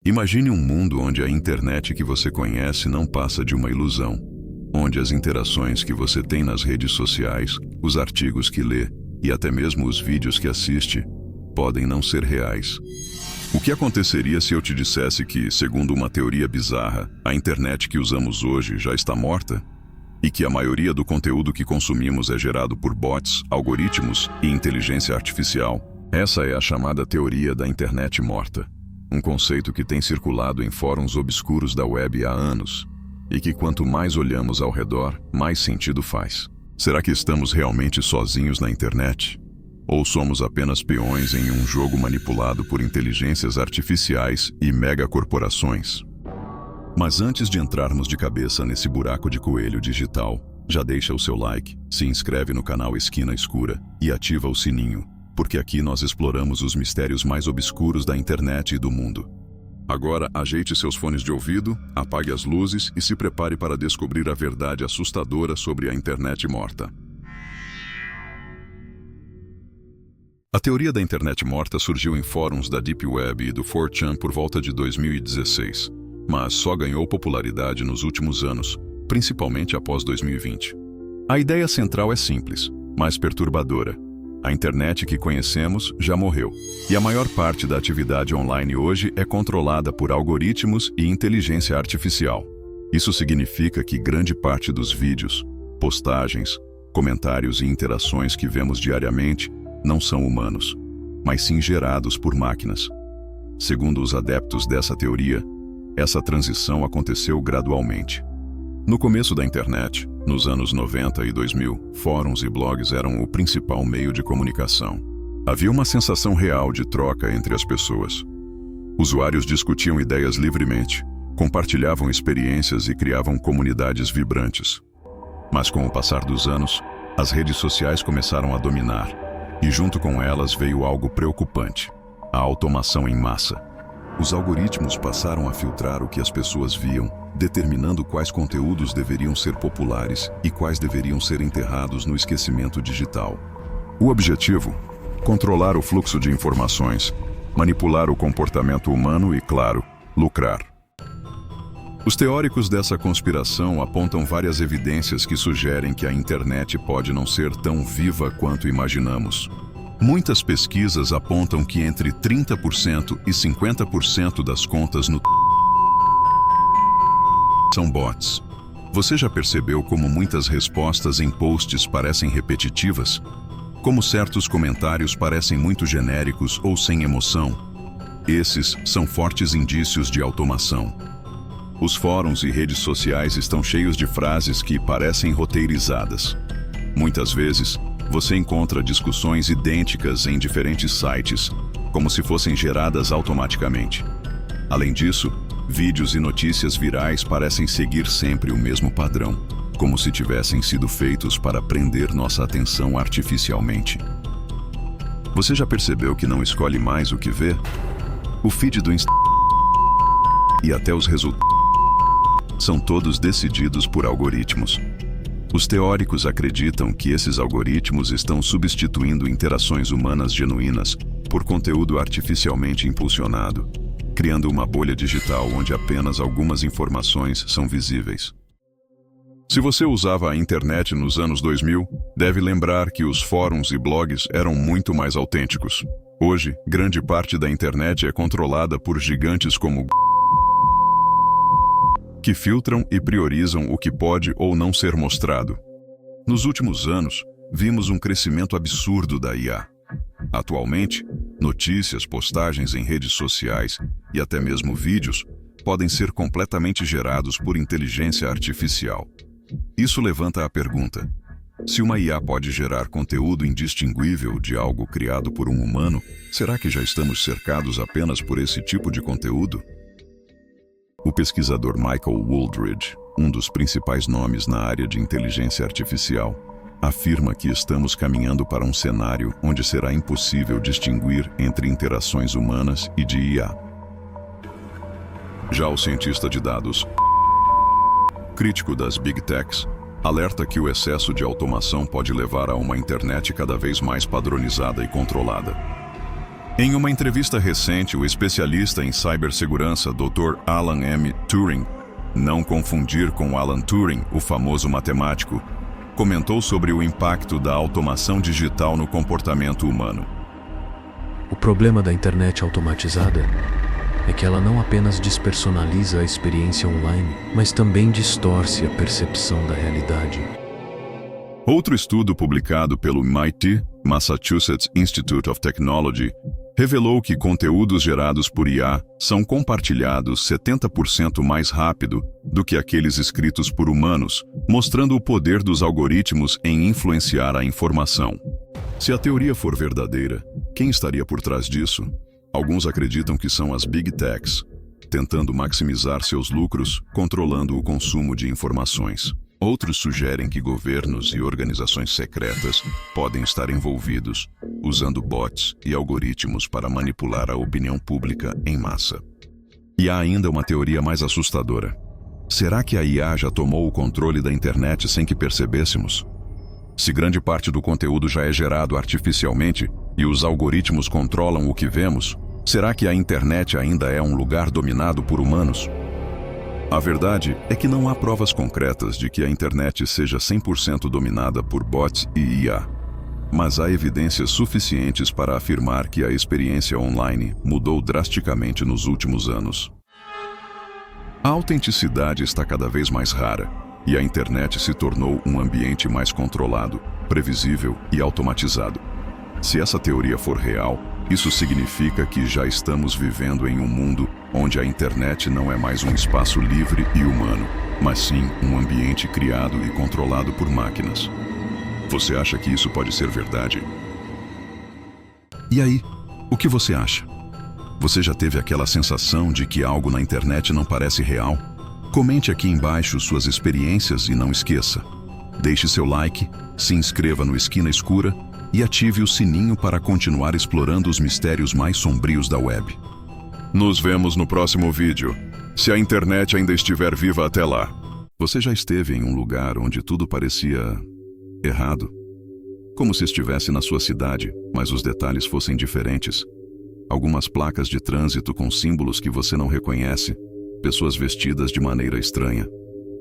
Imagine um mundo onde a internet que você conhece não passa de uma ilusão, onde as interações que você tem nas redes sociais, os artigos que lê e até mesmo os vídeos que assiste podem não ser reais. O que aconteceria se eu te dissesse que, segundo uma teoria bizarra, a internet que usamos hoje já está morta? E que a maioria do conteúdo que consumimos é gerado por bots, algoritmos e inteligência artificial? Essa é a chamada teoria da internet morta. Um conceito que tem circulado em fóruns obscuros da web há anos, e que quanto mais olhamos ao redor, mais sentido faz. Será que estamos realmente sozinhos na internet? Ou somos apenas peões em um jogo manipulado por inteligências artificiais e megacorporações? Mas antes de entrarmos de cabeça nesse buraco de coelho digital, já deixa o seu like, se inscreve no canal Esquina Escura e ativa o sininho, porque aqui nós exploramos os mistérios mais obscuros da internet e do mundo. Agora, ajeite seus fones de ouvido, apague as luzes e se prepare para descobrir a verdade assustadora sobre a internet morta. A teoria da internet morta surgiu em fóruns da Deep Web e do 4chan por volta de 2016, mas só ganhou popularidade nos últimos anos, principalmente após 2020. A ideia central é simples, mas perturbadora. A internet que conhecemos já morreu, e a maior parte da atividade online hoje é controlada por algoritmos e inteligência artificial. Isso significa que grande parte dos vídeos, postagens, comentários e interações que vemos diariamente não são humanos, mas sim gerados por máquinas. Segundo os adeptos dessa teoria, essa transição aconteceu gradualmente. No começo da internet, nos anos 90 e 2000, fóruns e blogs eram o principal meio de comunicação. Havia uma sensação real de troca entre as pessoas. Usuários discutiam ideias livremente, compartilhavam experiências e criavam comunidades vibrantes. Mas com o passar dos anos, as redes sociais começaram a dominar, e junto com elas veio algo preocupante: a automação em massa. Os algoritmos passaram a filtrar o que as pessoas viam, determinando quais conteúdos deveriam ser populares e quais deveriam ser enterrados no esquecimento digital. O objetivo? Controlar o fluxo de informações, manipular o comportamento humano e, claro, lucrar. Os teóricos dessa conspiração apontam várias evidências que sugerem que a internet pode não ser tão viva quanto imaginamos. Muitas pesquisas apontam que entre 30% e 50% das contas no são bots. Você já percebeu como muitas respostas em posts parecem repetitivas? Como certos comentários parecem muito genéricos ou sem emoção? Esses são fortes indícios de automação. Os fóruns e redes sociais estão cheios de frases que parecem roteirizadas. Muitas vezes, você encontra discussões idênticas em diferentes sites, como se fossem geradas automaticamente. Além disso, vídeos e notícias virais parecem seguir sempre o mesmo padrão, como se tivessem sido feitos para prender nossa atenção artificialmente. Você já percebeu que não escolhe mais o que vê? O feed do Instagram e até os resultados são todos decididos por algoritmos. Os teóricos acreditam que esses algoritmos estão substituindo interações humanas genuínas por conteúdo artificialmente impulsionado, criando uma bolha digital onde apenas algumas informações são visíveis. Se você usava a internet nos anos 2000, deve lembrar que os fóruns e blogs eram muito mais autênticos. Hoje, grande parte da internet é controlada por gigantes como que filtram e priorizam o que pode ou não ser mostrado. Nos últimos anos, vimos um crescimento absurdo da IA. Atualmente, notícias, postagens em redes sociais e até mesmo vídeos podem ser completamente gerados por inteligência artificial. Isso levanta a pergunta: se uma IA pode gerar conteúdo indistinguível de algo criado por um humano, será que já estamos cercados apenas por esse tipo de conteúdo? O pesquisador Michael Wooldridge, um dos principais nomes na área de inteligência artificial, afirma que estamos caminhando para um cenário onde será impossível distinguir entre interações humanas e de IA. Já o cientista de dados, crítico das Big Techs, alerta que o excesso de automação pode levar a uma internet cada vez mais padronizada e controlada. Em uma entrevista recente, o especialista em cibersegurança Dr. Alan M. Turing, não confundir com Alan Turing, o famoso matemático, comentou sobre o impacto da automação digital no comportamento humano. O problema da internet automatizada é que ela não apenas despersonaliza a experiência online, mas também distorce a percepção da realidade. Outro estudo publicado pelo MIT, Massachusetts Institute of Technology, revelou que conteúdos gerados por IA são compartilhados 70% mais rápido do que aqueles escritos por humanos, mostrando o poder dos algoritmos em influenciar a informação. Se a teoria for verdadeira, quem estaria por trás disso? Alguns acreditam que são as Big Techs, tentando maximizar seus lucros, controlando o consumo de informações. Outros sugerem que governos e organizações secretas podem estar envolvidos, usando bots e algoritmos para manipular a opinião pública em massa. E há ainda uma teoria mais assustadora. Será que a IA já tomou o controle da internet sem que percebêssemos? Se grande parte do conteúdo já é gerado artificialmente e os algoritmos controlam o que vemos, será que a internet ainda é um lugar dominado por humanos? A verdade é que não há provas concretas de que a internet seja 100% dominada por bots e IA. Mas há evidências suficientes para afirmar que a experiência online mudou drasticamente nos últimos anos. A autenticidade está cada vez mais rara, e a internet se tornou um ambiente mais controlado, previsível e automatizado. Se essa teoria for real, isso significa que já estamos vivendo em um mundo onde a internet não é mais um espaço livre e humano, mas sim um ambiente criado e controlado por máquinas. Você acha que isso pode ser verdade? E aí, o que você acha? Você já teve aquela sensação de que algo na internet não parece real? Comente aqui embaixo suas experiências e não esqueça. Deixe seu like, se inscreva no Esquina Escura e ative o sininho para continuar explorando os mistérios mais sombrios da web. Nos vemos no próximo vídeo, se a internet ainda estiver viva até lá. Você já esteve em um lugar onde tudo parecia errado? Como se estivesse na sua cidade, mas os detalhes fossem diferentes. Algumas placas de trânsito com símbolos que você não reconhece, pessoas vestidas de maneira estranha,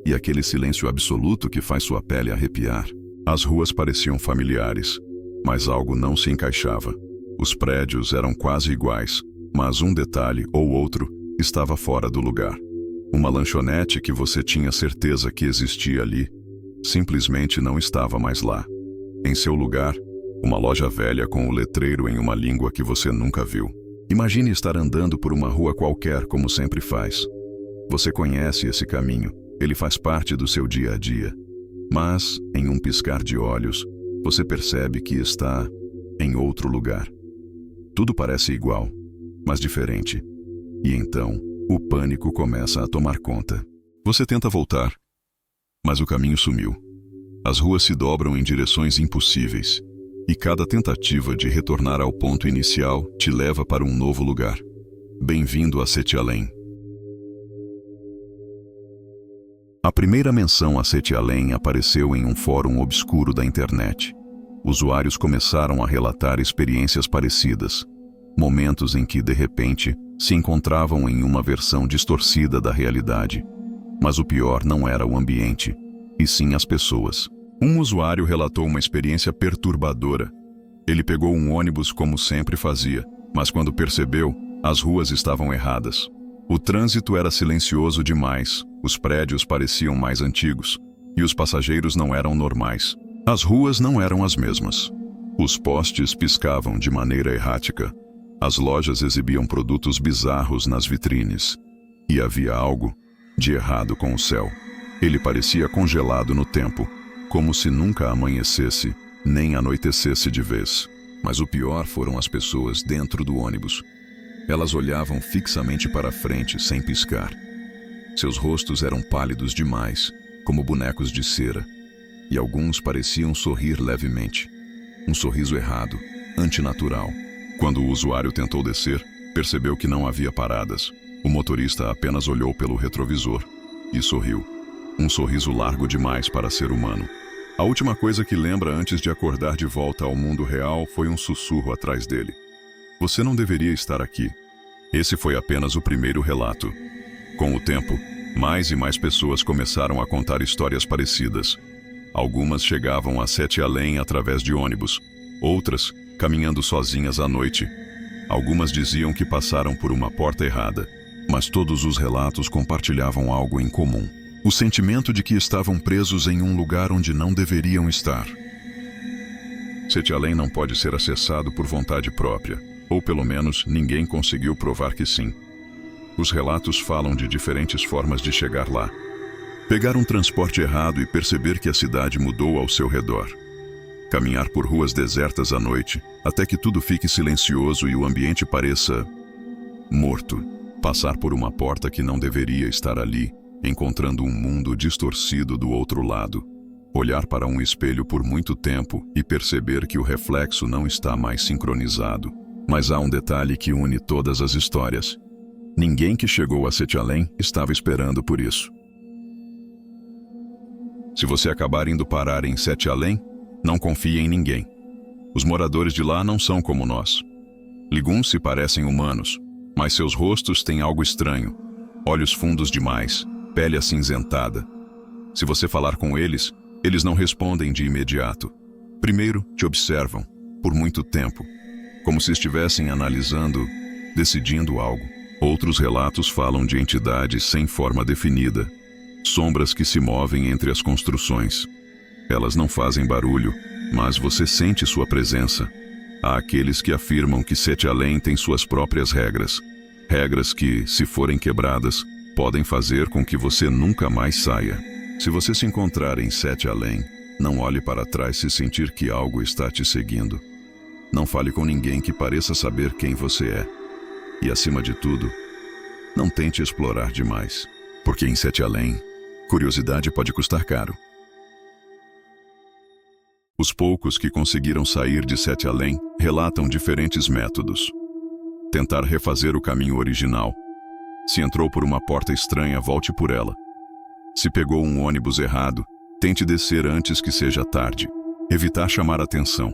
e aquele silêncio absoluto que faz sua pele arrepiar. As ruas pareciam familiares, mas algo não se encaixava. Os prédios eram quase iguais, mas um detalhe ou outro estava fora do lugar. Uma lanchonete que você tinha certeza que existia ali, simplesmente não estava mais lá. Em seu lugar, uma loja velha com o letreiro em uma língua que você nunca viu. Imagine estar andando por uma rua qualquer como sempre faz. Você conhece esse caminho, ele faz parte do seu dia a dia. Mas, em um piscar de olhos, você percebe que está em outro lugar. Tudo parece igual, mas diferente. E então, o pânico começa a tomar conta. Você tenta voltar, mas o caminho sumiu. As ruas se dobram em direções impossíveis, e cada tentativa de retornar ao ponto inicial te leva para um novo lugar. Bem-vindo a Sete-Além. A primeira menção a Sete-Além apareceu em um fórum obscuro da internet. Usuários começaram a relatar experiências parecidas, momentos em que, de repente, se encontravam em uma versão distorcida da realidade. Mas o pior não era o ambiente, e sim as pessoas. Um usuário relatou uma experiência perturbadora. Ele pegou um ônibus como sempre fazia, mas quando percebeu, as ruas estavam erradas. O trânsito era silencioso demais, os prédios pareciam mais antigos, e os passageiros não eram normais. As ruas não eram as mesmas. Os postes piscavam de maneira errática. As lojas exibiam produtos bizarros nas vitrines. E havia algo de errado com o céu. Ele parecia congelado no tempo, como se nunca amanhecesse, nem anoitecesse de vez. Mas o pior foram as pessoas dentro do ônibus. Elas olhavam fixamente para frente, sem piscar. Seus rostos eram pálidos demais, como bonecos de cera, e alguns pareciam sorrir levemente. Um sorriso errado, antinatural. Quando o usuário tentou descer, percebeu que não havia paradas. O motorista apenas olhou pelo retrovisor e sorriu. Um sorriso largo demais para ser humano. A última coisa que lembra antes de acordar de volta ao mundo real foi um sussurro atrás dele. Você não deveria estar aqui. Esse foi apenas o primeiro relato. Com o tempo, mais e mais pessoas começaram a contar histórias parecidas. Algumas chegavam a Sete Além através de ônibus, outras caminhando sozinhas à noite. Algumas diziam que passaram por uma porta errada, mas todos os relatos compartilhavam algo em comum: o sentimento de que estavam presos em um lugar onde não deveriam estar. Sete Além não pode ser acessado por vontade própria, ou pelo menos ninguém conseguiu provar que sim. Os relatos falam de diferentes formas de chegar lá. Pegar um transporte errado e perceber que a cidade mudou ao seu redor. Caminhar por ruas desertas à noite, até que tudo fique silencioso e o ambiente pareça morto. Passar por uma porta que não deveria estar ali, encontrando um mundo distorcido do outro lado. Olhar para um espelho por muito tempo e perceber que o reflexo não está mais sincronizado. Mas há um detalhe que une todas as histórias. Ninguém que chegou a Sete Além estava esperando por isso. Se você acabar indo parar em Sete Além, não confie em ninguém. Os moradores de lá não são como nós. Alguns se parecem humanos, mas seus rostos têm algo estranho. Olhos fundos demais, pele acinzentada. Se você falar com eles, eles não respondem de imediato. Primeiro, te observam, por muito tempo, como se estivessem analisando, decidindo algo. Outros relatos falam de entidades sem forma definida, sombras que se movem entre as construções. Elas não fazem barulho, mas você sente sua presença. Há aqueles que afirmam que Sete Além tem suas próprias regras. Regras que, se forem quebradas, podem fazer com que você nunca mais saia. Se você se encontrar em Sete Além, não olhe para trás se sentir que algo está te seguindo. Não fale com ninguém que pareça saber quem você é. E, acima de tudo, não tente explorar demais, porque em Sete Além, curiosidade pode custar caro. Os poucos que conseguiram sair de Sete Além relatam diferentes métodos. Tentar refazer o caminho original. Se entrou por uma porta estranha, volte por ela. Se pegou um ônibus errado, tente descer antes que seja tarde. Evitar chamar atenção.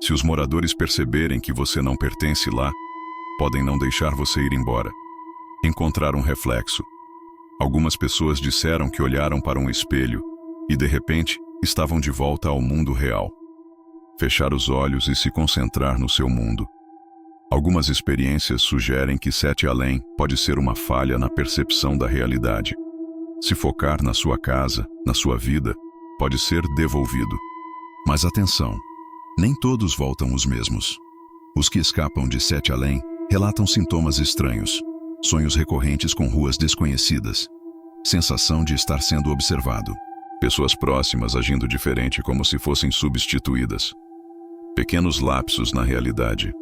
Se os moradores perceberem que você não pertence lá, podem não deixar você ir embora. Encontrar um reflexo. Algumas pessoas disseram que olharam para um espelho e, de repente, estavam de volta ao mundo real. Fechar os olhos e se concentrar no seu mundo. Algumas experiências sugerem que Sete Além pode ser uma falha na percepção da realidade. Se focar na sua casa, na sua vida, pode ser devolvido. Mas atenção, nem todos voltam os mesmos. Os que escapam de Sete Além relatam sintomas estranhos, sonhos recorrentes com ruas desconhecidas, sensação de estar sendo observado, pessoas próximas agindo diferente como se fossem substituídas, pequenos lapsos na realidade,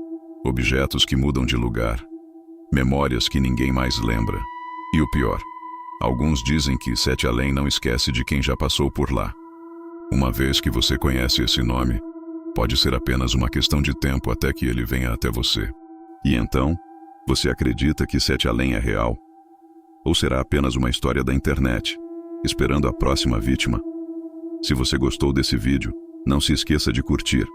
objetos que mudam de lugar, memórias que ninguém mais lembra. E o pior, alguns dizem que Sete Além não esquece de quem já passou por lá. Uma vez que você conhece esse nome, pode ser apenas uma questão de tempo até que ele venha até você. E então, você acredita que Sete Além é real? Ou será apenas uma história da internet, esperando a próxima vítima? Se você gostou desse vídeo, não se esqueça de curtir,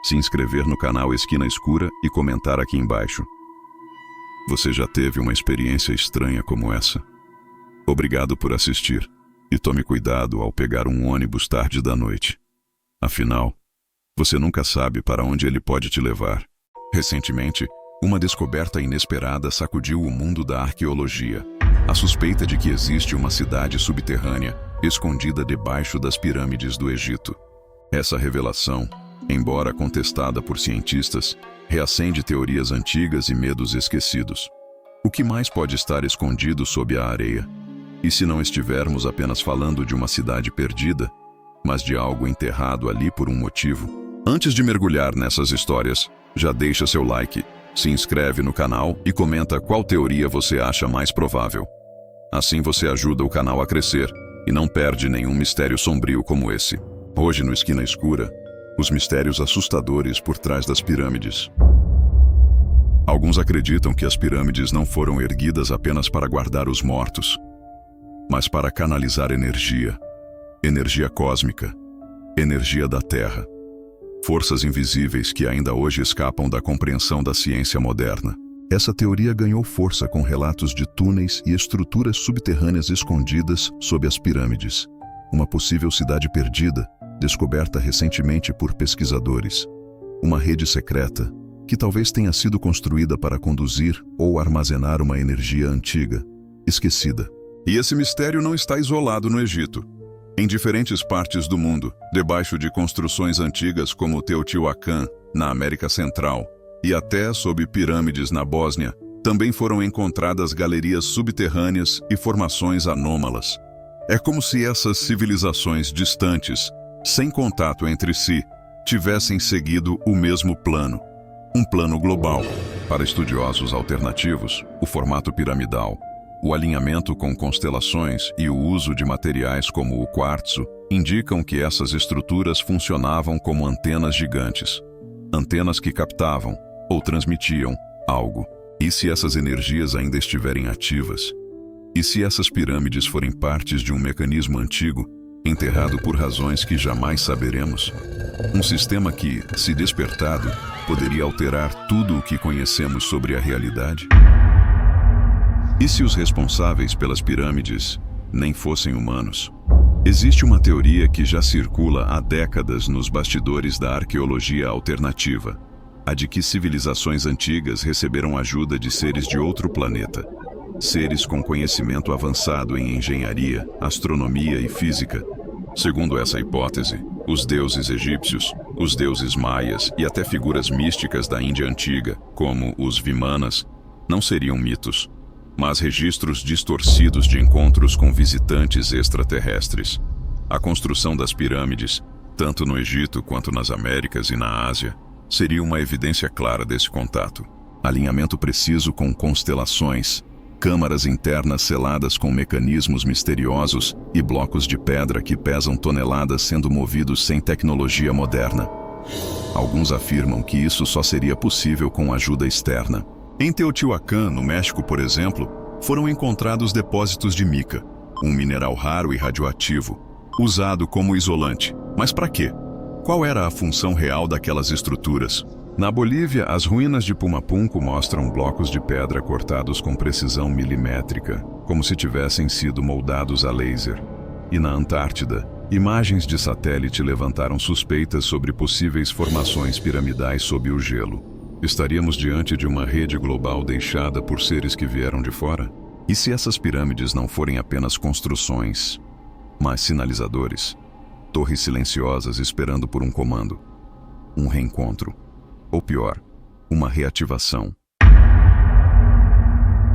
se inscrever no canal Esquina Escura e comentar aqui embaixo. Você já teve uma experiência estranha como essa? Obrigado por assistir, e tome cuidado ao pegar um ônibus tarde da noite. Afinal, você nunca sabe para onde ele pode te levar. Recentemente, uma descoberta inesperada sacudiu o mundo da arqueologia. A suspeita de que existe uma cidade subterrânea, escondida debaixo das pirâmides do Egito. Essa revelação, embora contestada por cientistas, reacende teorias antigas e medos esquecidos. O que mais pode estar escondido sob a areia? E se não estivermos apenas falando de uma cidade perdida, mas de algo enterrado ali por um motivo? Antes de mergulhar nessas histórias, já deixa seu like, se inscreve no canal e comenta qual teoria você acha mais provável. Assim você ajuda o canal a crescer e não perde nenhum mistério sombrio como esse. Hoje no Esquina Escura, os mistérios assustadores por trás das pirâmides. Alguns acreditam que as pirâmides não foram erguidas apenas para guardar os mortos, mas para canalizar energia, energia cósmica, energia da Terra. forças invisíveis que ainda hoje escapam da compreensão da ciência moderna. Essa teoria ganhou força com relatos de túneis e estruturas subterrâneas escondidas sob as pirâmides. Uma possível cidade perdida, descoberta recentemente por pesquisadores. Uma rede secreta, que talvez tenha sido construída para conduzir ou armazenar uma energia antiga, esquecida. E esse mistério não está isolado no Egito. Em diferentes partes do mundo, debaixo de construções antigas como o Teotihuacan, na América Central, e até sob pirâmides na Bósnia, também foram encontradas galerias subterrâneas e formações anômalas. É como se essas civilizações distantes, sem contato entre si, tivessem seguido o mesmo plano. Um plano global. Para estudiosos alternativos, o formato piramidal, o alinhamento com constelações e o uso de materiais como o quartzo indicam que essas estruturas funcionavam como antenas gigantes. Antenas que captavam ou transmitiam algo. E se essas energias ainda estiverem ativas? E se essas pirâmides forem partes de um mecanismo antigo, enterrado por razões que jamais saberemos? Um sistema que, se despertado, poderia alterar tudo o que conhecemos sobre a realidade? E se os responsáveis pelas pirâmides nem fossem humanos? Existe uma teoria que já circula há décadas nos bastidores da arqueologia alternativa, a de que civilizações antigas receberam ajuda de seres de outro planeta. Seres com conhecimento avançado em engenharia, astronomia e física. Segundo essa hipótese, os deuses egípcios, os deuses maias e até figuras místicas da Índia antiga, como os Vimanas, não seriam mitos, mas registros distorcidos de encontros com visitantes extraterrestres. A construção das pirâmides, tanto no Egito quanto nas Américas e na Ásia, seria uma evidência clara desse contato. Alinhamento preciso com constelações, câmaras internas seladas com mecanismos misteriosos e blocos de pedra que pesam toneladas sendo movidos sem tecnologia moderna. Alguns afirmam que isso só seria possível com ajuda externa. Em Teotihuacan, no México, por exemplo, foram encontrados depósitos de mica, um mineral raro e radioativo, usado como isolante. Mas para quê? Qual era a função real daquelas estruturas? Na Bolívia, as ruínas de Pumapunco mostram blocos de pedra cortados com precisão milimétrica, como se tivessem sido moldados a laser. E na Antártida, imagens de satélite levantaram suspeitas sobre possíveis formações piramidais sob o gelo. Estaríamos diante de uma rede global deixada por seres que vieram de fora? E se essas pirâmides não forem apenas construções, mas sinalizadores? Torres silenciosas esperando por um comando, um reencontro, ou pior, uma reativação.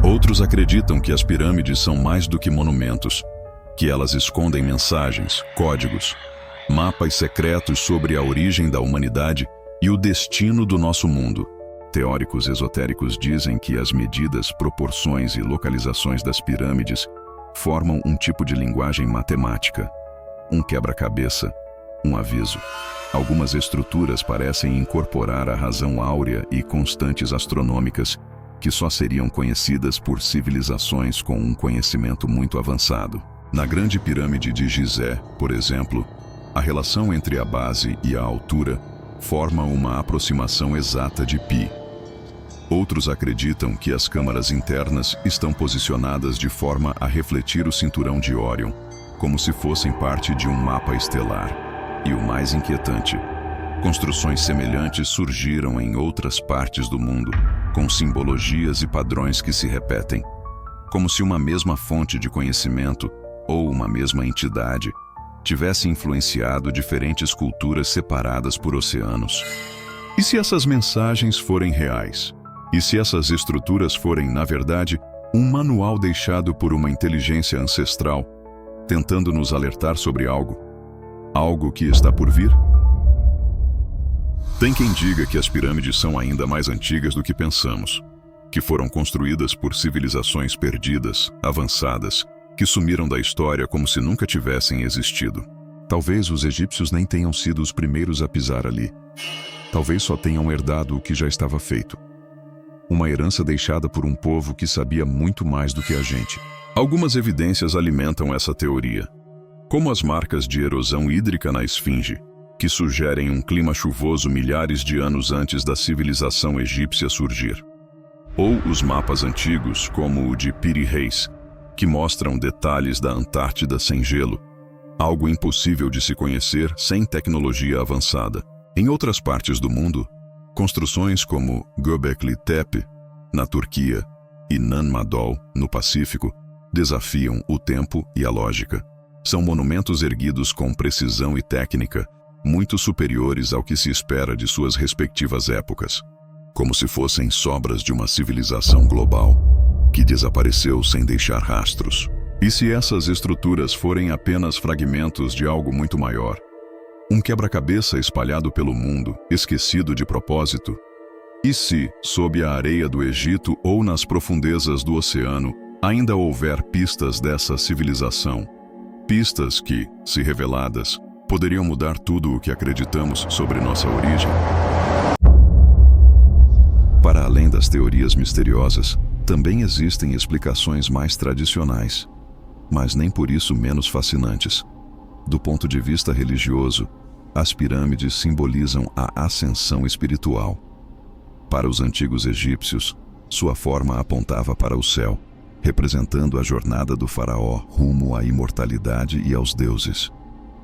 Outros acreditam que as pirâmides são mais do que monumentos, que elas escondem mensagens, códigos, mapas secretos sobre a origem da humanidade e o destino do nosso mundo. Teóricos esotéricos dizem que as medidas, proporções e localizações das pirâmides formam um tipo de linguagem matemática, um quebra-cabeça, um aviso. Algumas estruturas parecem incorporar a razão áurea e constantes astronômicas que só seriam conhecidas por civilizações com um conhecimento muito avançado. Na Grande Pirâmide de Gizé, por exemplo, a relação entre a base e a altura forma uma aproximação exata de π. Outros acreditam que as câmaras internas estão posicionadas de forma a refletir o cinturão de Órion, como se fossem parte de um mapa estelar. E o mais inquietante, construções semelhantes surgiram em outras partes do mundo, com simbologias e padrões que se repetem, como se uma mesma fonte de conhecimento ou uma mesma entidade tivesse influenciado diferentes culturas separadas por oceanos. E se essas mensagens forem reais? E se essas estruturas forem, na verdade, um manual deixado por uma inteligência ancestral, tentando nos alertar sobre algo que está por vir? Tem quem diga que as pirâmides são ainda mais antigas do que pensamos, que foram construídas por civilizações perdidas, avançadas, que sumiram da história como se nunca tivessem existido. Talvez os egípcios nem tenham sido os primeiros a pisar ali. Talvez só tenham herdado o que já estava feito. Uma herança deixada por um povo que sabia muito mais do que a gente. Algumas evidências alimentam essa teoria, como as marcas de erosão hídrica na esfinge, que sugerem um clima chuvoso milhares de anos antes da civilização egípcia surgir. Ou os mapas antigos, como o de Piri Reis, que mostram detalhes da Antártida sem gelo, algo impossível de se conhecer sem tecnologia avançada. Em outras partes do mundo, construções como Göbekli Tepe, na Turquia, e Nan Madol, no Pacífico, desafiam o tempo e a lógica. São monumentos erguidos com precisão e técnica, muito superiores ao que se espera de suas respectivas épocas, como se fossem sobras de uma civilização global, que desapareceu sem deixar rastros. E se essas estruturas forem apenas fragmentos de algo muito maior? Um quebra-cabeça espalhado pelo mundo, esquecido de propósito? E se, sob a areia do Egito ou nas profundezas do oceano, ainda houver pistas dessa civilização? Pistas que, se reveladas, poderiam mudar tudo o que acreditamos sobre nossa origem? Para além das teorias misteriosas, também existem explicações mais tradicionais, mas nem por isso menos fascinantes. Do ponto de vista religioso, as pirâmides simbolizam a ascensão espiritual. Para os antigos egípcios, sua forma apontava para o céu, representando a jornada do faraó rumo à imortalidade e aos deuses.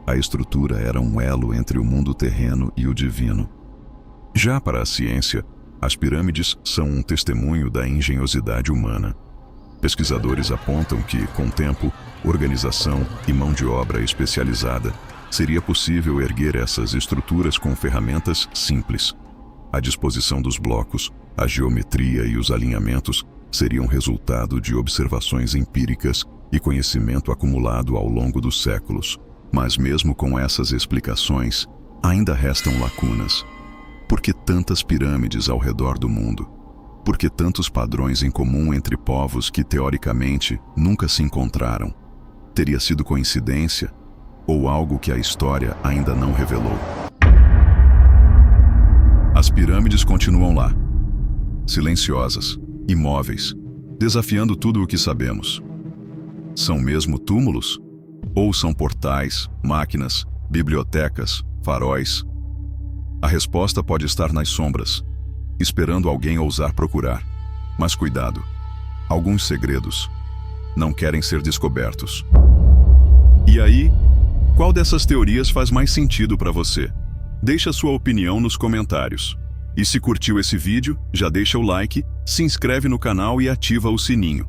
A estrutura era um elo entre o mundo terreno e o divino. Já para a ciência, as pirâmides são um testemunho da engenhosidade humana. Pesquisadores apontam que, com tempo, organização e mão de obra especializada, seria possível erguer essas estruturas com ferramentas simples. A disposição dos blocos, a geometria e os alinhamentos seriam resultado de observações empíricas e conhecimento acumulado ao longo dos séculos. Mas mesmo com essas explicações, ainda restam lacunas. Por que tantas pirâmides ao redor do mundo? Por que tantos padrões em comum entre povos que, teoricamente, nunca se encontraram? Teria sido coincidência? Ou algo que a história ainda não revelou? As pirâmides continuam lá, silenciosas, imóveis, desafiando tudo o que sabemos. São mesmo túmulos? Ou são portais, máquinas, bibliotecas, faróis? A resposta pode estar nas sombras, esperando alguém ousar procurar. Mas cuidado, alguns segredos não querem ser descobertos. E aí, qual dessas teorias faz mais sentido para você? Deixa sua opinião nos comentários. E se curtiu esse vídeo, já deixa o like, se inscreve no canal e ativa o sininho.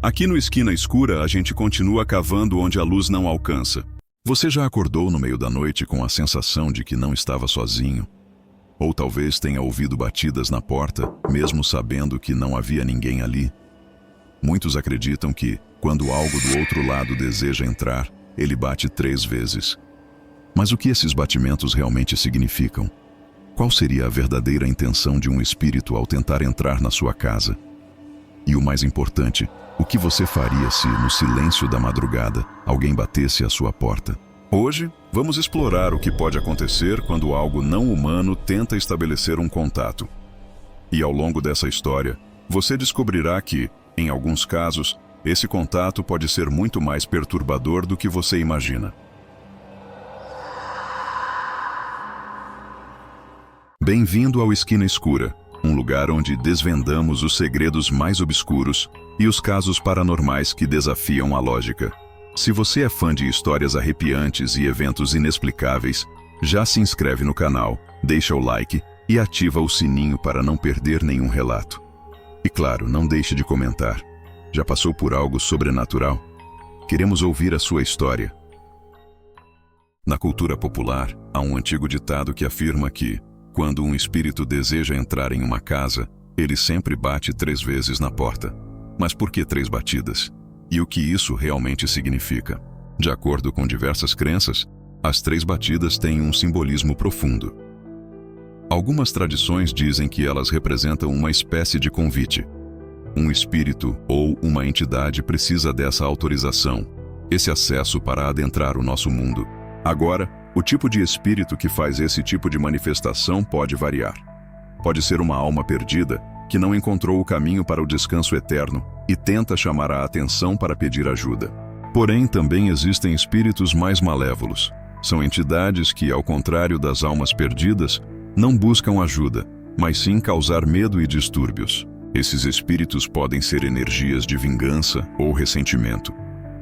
Aqui no Esquina Escura a gente continua cavando onde a luz não alcança. Você já acordou no meio da noite com a sensação de que não estava sozinho? Ou talvez tenha ouvido batidas na porta, mesmo sabendo que não havia ninguém ali? Muitos acreditam que, quando algo do outro lado deseja entrar, ele bate 3 vezes. Mas o que esses batimentos realmente significam? Qual seria a verdadeira intenção de um espírito ao tentar entrar na sua casa? E o mais importante, o que você faria se, no silêncio da madrugada, alguém batesse à sua porta? Hoje, vamos explorar o que pode acontecer quando algo não humano tenta estabelecer um contato. E ao longo dessa história, você descobrirá que, em alguns casos, esse contato pode ser muito mais perturbador do que você imagina. Bem-vindo ao Esquina Escura, um lugar onde desvendamos os segredos mais obscuros e os casos paranormais que desafiam a lógica. Se você é fã de histórias arrepiantes e eventos inexplicáveis, já se inscreve no canal, deixa o like e ativa o sininho para não perder nenhum relato. E claro, não deixe de comentar. Já passou por algo sobrenatural? Queremos ouvir a sua história. Na cultura popular, há um antigo ditado que afirma que, quando um espírito deseja entrar em uma casa, ele sempre bate 3 vezes na porta. Mas por que 3 batidas? E o que isso realmente significa? De acordo com diversas crenças, as 3 batidas têm um simbolismo profundo. Algumas tradições dizem que elas representam uma espécie de convite. Um espírito ou uma entidade precisa dessa autorização, esse acesso para adentrar o nosso mundo. Agora, o tipo de espírito que faz esse tipo de manifestação pode variar. Pode ser uma alma perdida, que não encontrou o caminho para o descanso eterno e tenta chamar a atenção para pedir ajuda. Porém, também existem espíritos mais malévolos. São entidades que, ao contrário das almas perdidas, não buscam ajuda, mas sim causar medo e distúrbios. Esses espíritos podem ser energias de vingança ou ressentimento,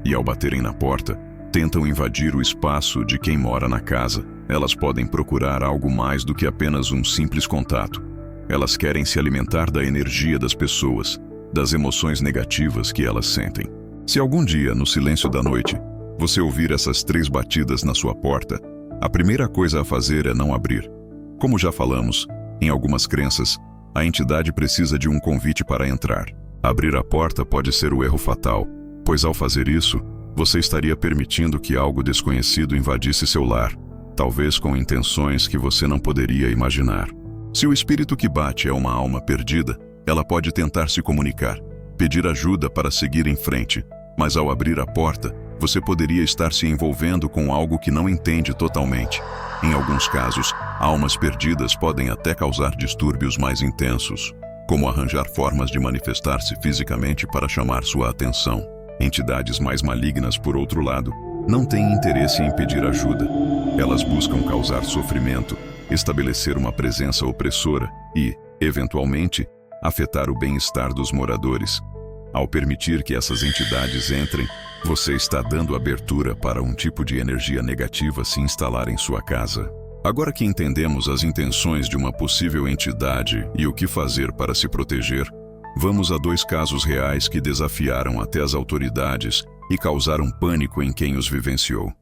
e ao baterem na porta, tentam invadir o espaço de quem mora na casa. Elas podem procurar algo mais do que apenas um simples contato. Elas querem se alimentar da energia das pessoas, das emoções negativas que elas sentem. Se algum dia, no silêncio da noite, você ouvir essas 3 batidas na sua porta, a primeira coisa a fazer é não abrir. Como já falamos, em algumas crenças, a entidade precisa de um convite para entrar. Abrir a porta pode ser o erro fatal, pois ao fazer isso, você estaria permitindo que algo desconhecido invadisse seu lar, talvez com intenções que você não poderia imaginar. Se o espírito que bate é uma alma perdida, ela pode tentar se comunicar, pedir ajuda para seguir em frente, mas ao abrir a porta, você poderia estar se envolvendo com algo que não entende totalmente. Em alguns casos, almas perdidas podem até causar distúrbios mais intensos, como arranjar formas de manifestar-se fisicamente para chamar sua atenção. Entidades mais malignas, por outro lado, não têm interesse em pedir ajuda. Elas buscam causar sofrimento, estabelecer uma presença opressora e, eventualmente, afetar o bem-estar dos moradores. Ao permitir que essas entidades entrem, você está dando abertura para um tipo de energia negativa se instalar em sua casa. Agora que entendemos as intenções de uma possível entidade e o que fazer para se proteger, vamos a 2 casos reais que desafiaram até as autoridades e causaram pânico em quem os vivenciou.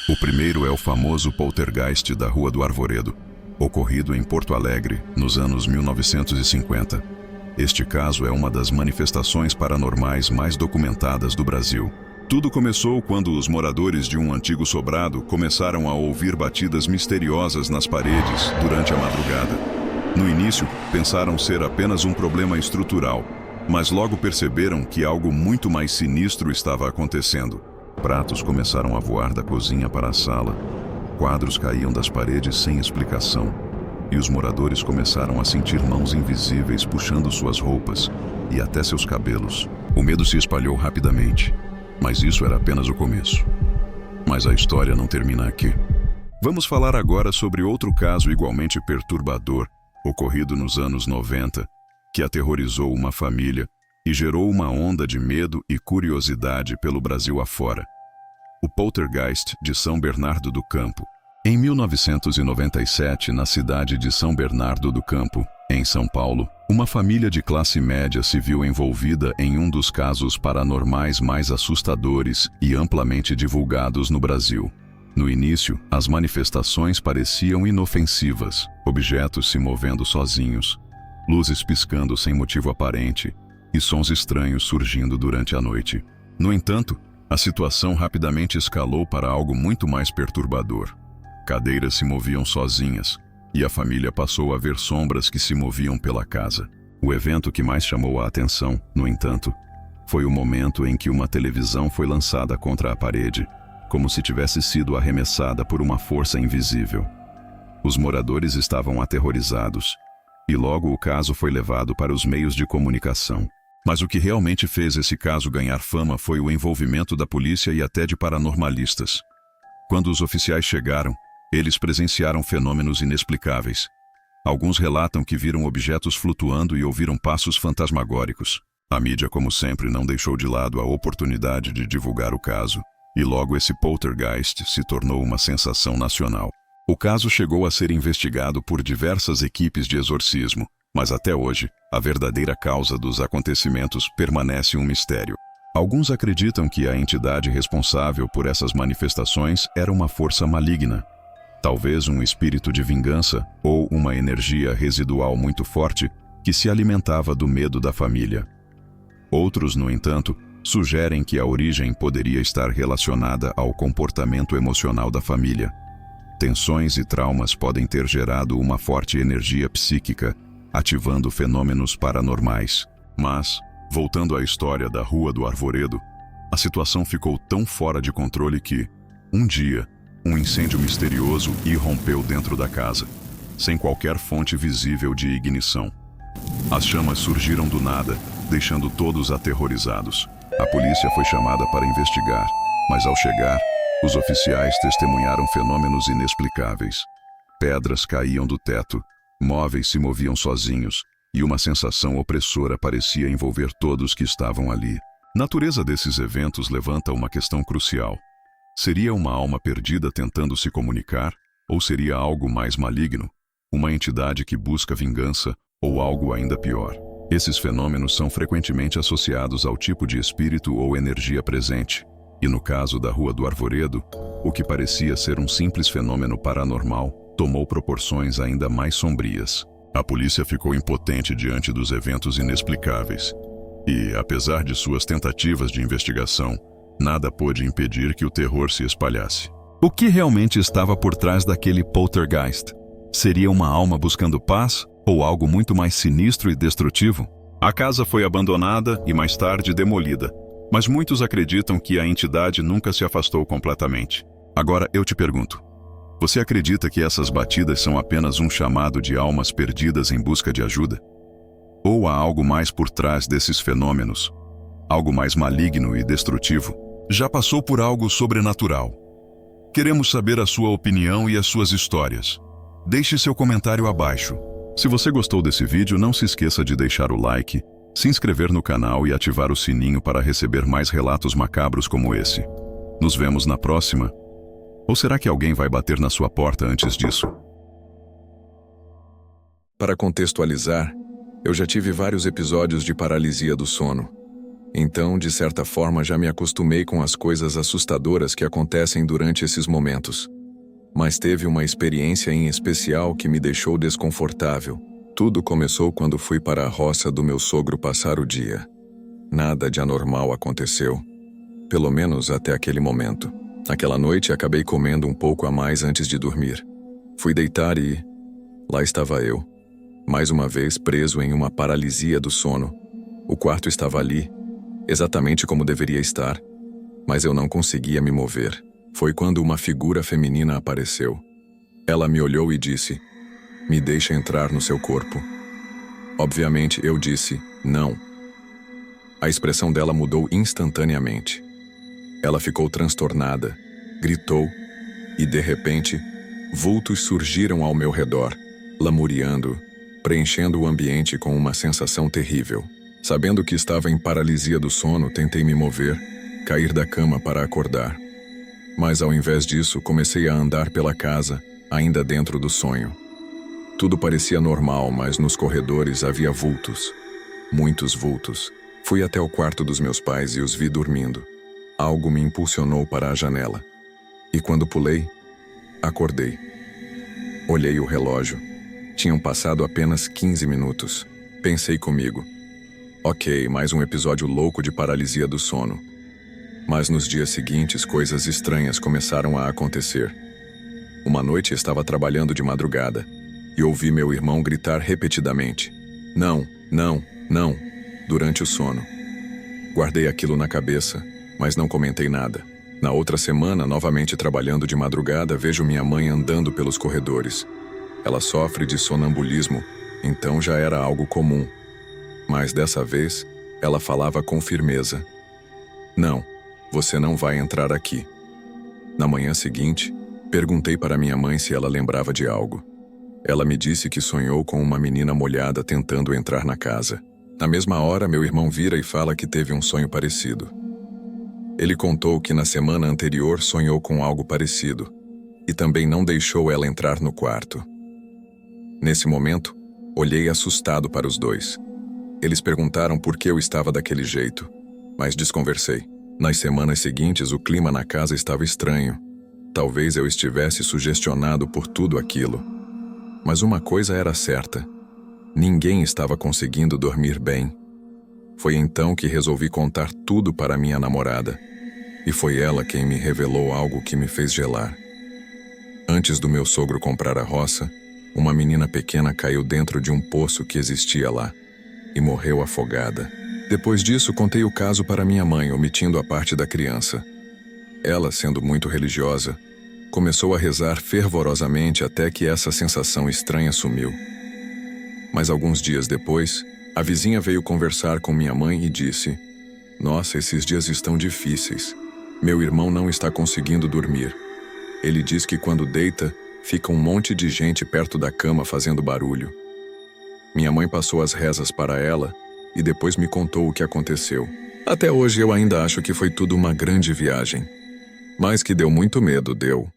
O primeiro é o famoso poltergeist da Rua do Arvoredo, ocorrido em Porto Alegre, nos anos 1950. Este caso é uma das manifestações paranormais mais documentadas do Brasil. Tudo começou quando os moradores de um antigo sobrado começaram a ouvir batidas misteriosas nas paredes durante a madrugada. No início, pensaram ser apenas um problema estrutural, mas logo perceberam que algo muito mais sinistro estava acontecendo. Pratos começaram a voar da cozinha para a sala, quadros caíam das paredes sem explicação, e os moradores começaram a sentir mãos invisíveis puxando suas roupas e até seus cabelos. O medo se espalhou rapidamente, mas isso era apenas o começo. Mas a história não termina aqui. Vamos falar agora sobre outro caso igualmente perturbador, ocorrido nos anos 90, que aterrorizou uma família e gerou uma onda de medo e curiosidade pelo Brasil afora. O poltergeist de São Bernardo do Campo. Em 1997, na cidade de São Bernardo do Campo, em São Paulo, uma família de classe média se viu envolvida em um dos casos paranormais mais assustadores e amplamente divulgados no Brasil. No início, as manifestações pareciam inofensivas, objetos se movendo sozinhos, luzes piscando sem motivo aparente e sons estranhos surgindo durante a noite. No entanto, a situação rapidamente escalou para algo muito mais perturbador. Cadeiras se moviam sozinhas, e a família passou a ver sombras que se moviam pela casa. O evento que mais chamou a atenção, no entanto, foi o momento em que uma televisão foi lançada contra a parede, como se tivesse sido arremessada por uma força invisível. Os moradores estavam aterrorizados, e logo o caso foi levado para os meios de comunicação. Mas o que realmente fez esse caso ganhar fama foi o envolvimento da polícia e até de paranormalistas. Quando os oficiais chegaram, eles presenciaram fenômenos inexplicáveis. Alguns relatam que viram objetos flutuando e ouviram passos fantasmagóricos. A mídia, como sempre, não deixou de lado a oportunidade de divulgar o caso, e logo esse poltergeist se tornou uma sensação nacional. O caso chegou a ser investigado por diversas equipes de exorcismo, mas até hoje, a verdadeira causa dos acontecimentos permanece um mistério. Alguns acreditam que a entidade responsável por essas manifestações era uma força maligna, talvez um espírito de vingança ou uma energia residual muito forte que se alimentava do medo da família. Outros, no entanto, sugerem que a origem poderia estar relacionada ao comportamento emocional da família. Tensões e traumas podem ter gerado uma forte energia psíquica, ativando fenômenos paranormais. Mas, voltando à história da Rua do Arvoredo, a situação ficou tão fora de controle que, um dia, um incêndio misterioso irrompeu dentro da casa, sem qualquer fonte visível de ignição. As chamas surgiram do nada, deixando todos aterrorizados. A polícia foi chamada para investigar, mas ao chegar, Os oficiais testemunharam fenômenos inexplicáveis. Pedras caíam do teto, móveis se moviam sozinhos, e uma sensação opressora parecia envolver todos que estavam ali. A natureza desses eventos levanta uma questão crucial. Seria uma alma perdida tentando se comunicar, ou seria algo mais maligno, uma entidade que busca vingança, ou algo ainda pior? Esses fenômenos são frequentemente associados ao tipo de espírito ou energia presente, e no caso da Rua do Arvoredo, o que parecia ser um simples fenômeno paranormal tomou proporções ainda mais sombrias. A polícia ficou impotente diante dos eventos inexplicáveis, e, apesar de suas tentativas de investigação, nada pôde impedir que o terror se espalhasse. O que realmente estava por trás daquele poltergeist? Seria uma alma buscando paz ou algo muito mais sinistro e destrutivo? A casa foi abandonada e mais tarde demolida, mas muitos acreditam que a entidade nunca se afastou completamente. Agora eu te pergunto, você acredita que essas batidas são apenas um chamado de almas perdidas em busca de ajuda? Ou há algo mais por trás desses fenômenos? Algo mais maligno e destrutivo? Já passou por algo sobrenatural? Queremos saber a sua opinião e as suas histórias. Deixe seu comentário abaixo. Se você gostou desse vídeo, não se esqueça de deixar o like, se inscrever no canal e ativar o sininho para receber mais relatos macabros como esse. Nos vemos na próxima. Ou será que alguém vai bater na sua porta antes disso? Para contextualizar, eu já tive vários episódios de paralisia do sono. Então, de certa forma, já me acostumei com as coisas assustadoras que acontecem durante esses momentos. Mas teve uma experiência em especial que me deixou desconfortável. Tudo começou quando fui para a roça do meu sogro passar o dia. Nada de anormal aconteceu, pelo menos até aquele momento. Naquela noite, acabei comendo um pouco a mais antes de dormir. Fui deitar e... lá estava eu, mais uma vez preso em uma paralisia do sono. O quarto estava ali, exatamente como deveria estar, mas eu não conseguia me mover. Foi quando uma figura feminina apareceu. Ela me olhou e disse: "Me deixa entrar no seu corpo." Obviamente, eu disse: "Não." A expressão dela mudou instantaneamente. Ela ficou transtornada, gritou, e de repente, vultos surgiram ao meu redor, lamuriando, preenchendo o ambiente com uma sensação terrível. Sabendo que estava em paralisia do sono, tentei me mover, cair da cama para acordar. Mas ao invés disso, comecei a andar pela casa, ainda dentro do sonho. Tudo parecia normal, mas nos corredores havia vultos. Muitos vultos. Fui até o quarto dos meus pais e os vi dormindo. Algo me impulsionou para a janela. E quando pulei, acordei. Olhei o relógio. Tinham passado apenas 15 minutos. Pensei comigo: ok, mais um episódio louco de paralisia do sono. Mas nos dias seguintes, coisas estranhas começaram a acontecer. Uma noite estava trabalhando de madrugada e ouvi meu irmão gritar repetidamente: "Não, não, não", durante o sono. Guardei aquilo na cabeça, mas não comentei nada. Na outra semana, novamente trabalhando de madrugada, vejo minha mãe andando pelos corredores. Ela sofre de sonambulismo, então já era algo comum. Mas dessa vez, ela falava com firmeza: "Não, você não vai entrar aqui." Na manhã seguinte, perguntei para minha mãe se ela lembrava de algo. Ela me disse que sonhou com uma menina molhada tentando entrar na casa. Na mesma hora, meu irmão vira e fala que teve um sonho parecido. Ele contou que na semana anterior sonhou com algo parecido e também não deixou ela entrar no quarto. Nesse momento, olhei assustado para os dois. Eles perguntaram por que eu estava daquele jeito, mas desconversei. Nas semanas seguintes, o clima na casa estava estranho. Talvez eu estivesse sugestionado por tudo aquilo. Mas uma coisa era certa: ninguém estava conseguindo dormir bem. Foi então que resolvi contar tudo para minha namorada, e foi ela quem me revelou algo que me fez gelar. Antes do meu sogro comprar a roça, uma menina pequena caiu dentro de um poço que existia lá e morreu afogada. Depois disso, contei o caso para minha mãe, omitindo a parte da criança. Ela, sendo muito religiosa, começou a rezar fervorosamente até que essa sensação estranha sumiu. Mas alguns dias depois, a vizinha veio conversar com minha mãe e disse: "Nossa, esses dias estão difíceis. Meu irmão não está conseguindo dormir. Ele diz que quando deita, fica um monte de gente perto da cama fazendo barulho. Minha mãe passou as rezas para ela e depois me contou o que aconteceu. Até hoje eu ainda acho que foi tudo uma grande viagem. Mas que deu muito medo, deu.